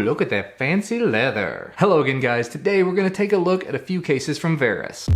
look at that fancy leather. Hello again guys, today we're going to take a look at a few cases from Varis.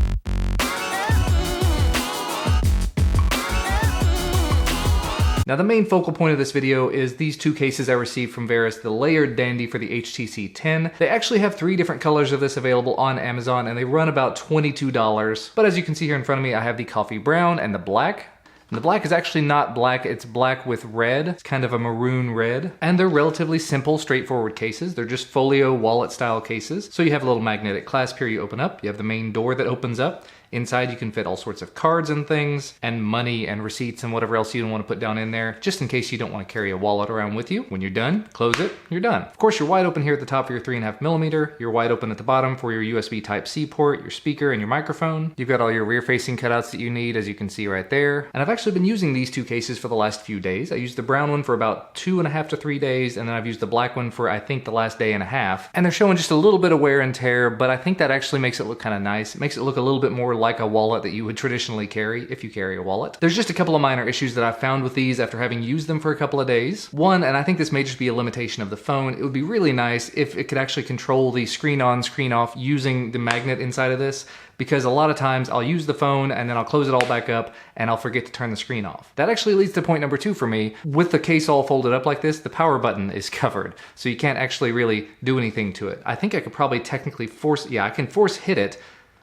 Now the main focal point of this video is these two cases I received from Varis, the Layered Dandy for the HTC 10. They actually have 3 different colors of this available on Amazon and they run about $22. But as you can see here in front of me, I have the coffee brown and the black. And the black is actually not black, it's black with red. It's kind of a maroon red. And they're relatively simple, straightforward cases. They're just folio wallet style cases. So you have a little magnetic clasp here you open up. You have the main door that opens up. Inside you can fit all sorts of cards and things, and money and receipts and whatever else you don't want to put down in there, just in case you don't want to carry a wallet around with you. When you're done, close it, you're done. Of course, you're wide open here at the top for your 3.5mm. You're wide open at the bottom for your USB Type-C port, your speaker, and your microphone. You've got all your rear-facing cutouts that you need, as you can see right there. And I've actually been using these two cases for the last few days. I used the brown one for about 2.5 to 3 days, and then I've used the black one for, I think, the last day and a half. And they're showing just a little bit of wear and tear, but I think that actually makes it look kind of nice. It makes it look a little bit more like a wallet that you would traditionally carry if you carry a wallet. There's just a couple of minor issues that I've found with these after having used them for a couple of days. One, and I think this may just be a limitation of the phone, it would be really nice if it could actually control the screen on, screen off using the magnet inside of this, because a lot of times I'll use the phone and then I'll close it all back up and I'll forget to turn the screen off. That actually leads to point number 2 for me. With the case all folded up like this, the power button is covered, so you can't actually really do anything to it. I think I could probably technically I can force hit it,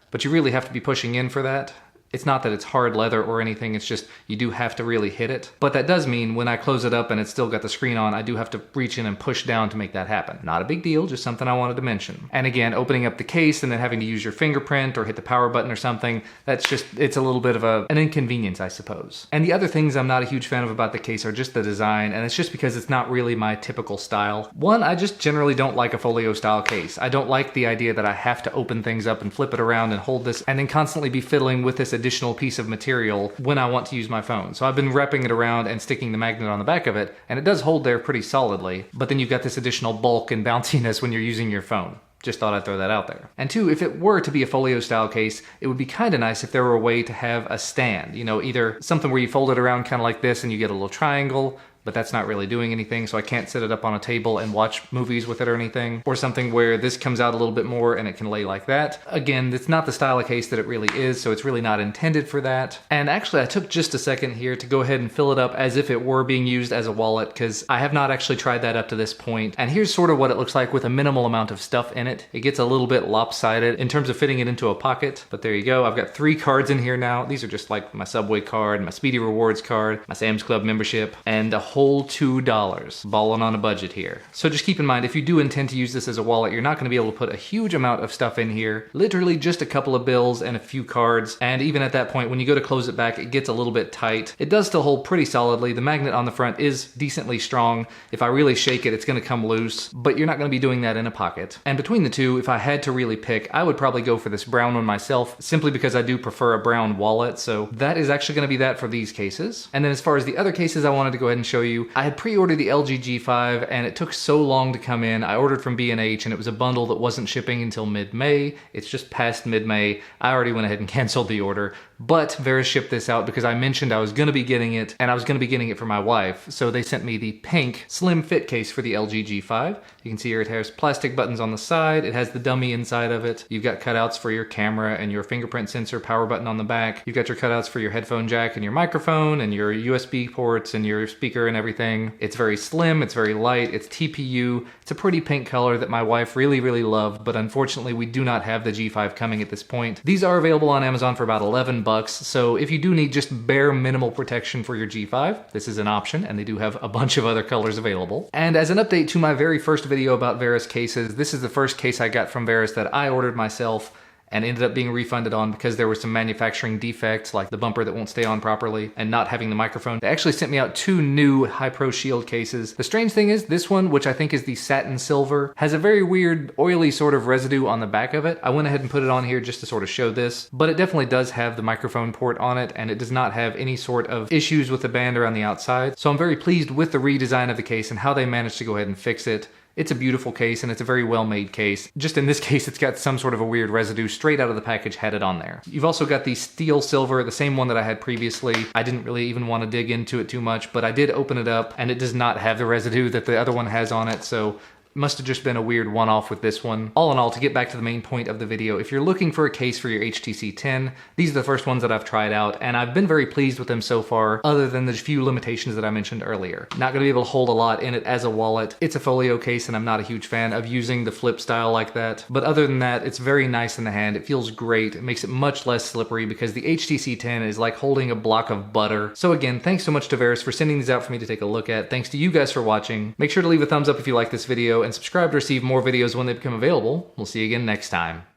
but you really have to be pushing in for that. It's not that it's hard leather or anything, it's just you do have to really hit it. But that does mean when I close it up and it's still got the screen on, I do have to reach in and push down to make that happen. Not a big deal, just something I wanted to mention. And again, opening up the case and then having to use your fingerprint or hit the power button or something, that's just, it's a little bit of an inconvenience, I suppose. And the other things I'm not a huge fan of about the case are just the design, and it's just because it's not really my typical style. One, I just generally don't like a folio style case. I don't like the idea that I have to open things up and flip it around and hold this and then constantly be fiddling with this additional piece of material when I want to use my phone. So I've been wrapping it around and sticking the magnet on the back of it, and it does hold there pretty solidly, but then you've got this additional bulk and bounciness when you're using your phone. Just thought I'd throw that out there. And 2, if it were to be a folio style case, it would be kind of nice if there were a way to have a stand, you know, either something where you fold it around kind of like this and you get a little triangle, but that's not really doing anything, so I can't set it up on a table and watch movies with it or anything. Or something where this comes out a little bit more and it can lay like that. Again, it's not the style of case that it really is, so it's really not intended for that. And actually, I took just a second here to go ahead and fill it up as if it were being used as a wallet, because I have not actually tried that up to this point. And here's sort of what it looks like with a minimal amount of stuff in it. It gets a little bit lopsided in terms of fitting it into a pocket, but there you go. I've got 3 cards in here now. These are just like my Subway card, my Speedy Rewards card, my Sam's Club membership, and a whole $2. Balling on a budget here. So just keep in mind, if you do intend to use this as a wallet, you're not going to be able to put a huge amount of stuff in here. Literally just a couple of bills and a few cards. And even at that point, when you go to close it back, it gets a little bit tight. It does still hold pretty solidly. The magnet on the front is decently strong. If I really shake it, it's going to come loose, but you're not going to be doing that in a pocket. And between the two, if I had to really pick, I would probably go for this brown one myself, simply because I do prefer a brown wallet. So that is actually going to be that for these cases. And then as far as the other cases I wanted to go ahead and show you, I had pre-ordered the LG G5 and it took so long to come in. I ordered from B&H and it was a bundle that wasn't shipping until mid-May. It's just past mid-May. I already went ahead and canceled the order, but Varis shipped this out because I mentioned I was going to be getting it, and I was going to be getting it for my wife. So they sent me the pink slim fit case for the LG G5. You can see here it has plastic buttons on the side. It has the dummy inside of it. You've got cutouts for your camera and your fingerprint sensor, power button on the back. You've got your cutouts for your headphone jack and your microphone and your USB ports and your speaker and everything. It's very slim, it's very light, it's TPU. It's a pretty pink color that my wife really, really loved, but unfortunately we do not have the G5 coming at this point. These are available on Amazon for about $11, so if you do need just bare minimal protection for your G5, this is an option, and they do have a bunch of other colors available. And as an update to my very first video about Varis cases, this is the first case I got from Varis that I ordered myself and ended up being refunded on because there were some manufacturing defects, like the bumper that won't stay on properly and not having the microphone. They actually sent me out 2 new Hi-Pro Shield cases. The strange thing is this one, which I think is the satin silver, has a very weird oily sort of residue on the back of it. I went ahead and put it on here just to sort of show this, but it definitely does have the microphone port on it, and it does not have any sort of issues with the band around the outside. So I'm very pleased with the redesign of the case and how they managed to go ahead and fix it. It's a beautiful case and it's a very well made case. Just in this case, it's got some sort of a weird residue straight out of the package had it on there. You've also got the steel silver, the same one that I had previously. I didn't really even want to dig into it too much, but I did open it up and it does not have the residue that the other one has on it. So Must have just been a weird one-off with this one. All in all, to get back to the main point of the video, if you're looking for a case for your HTC 10, these are the first ones that I've tried out, and I've been very pleased with them so far, other than the few limitations that I mentioned earlier. Not gonna be able to hold a lot in it as a wallet. It's a folio case, and I'm not a huge fan of using the flip style like that. But other than that, it's very nice in the hand. It feels great. It makes it much less slippery because the HTC 10 is like holding a block of butter. So again, thanks so much to Varis for sending these out for me to take a look at. Thanks to you guys for watching. Make sure to leave a thumbs up if you like this video, and subscribe to receive more videos when they become available. We'll see you again next time.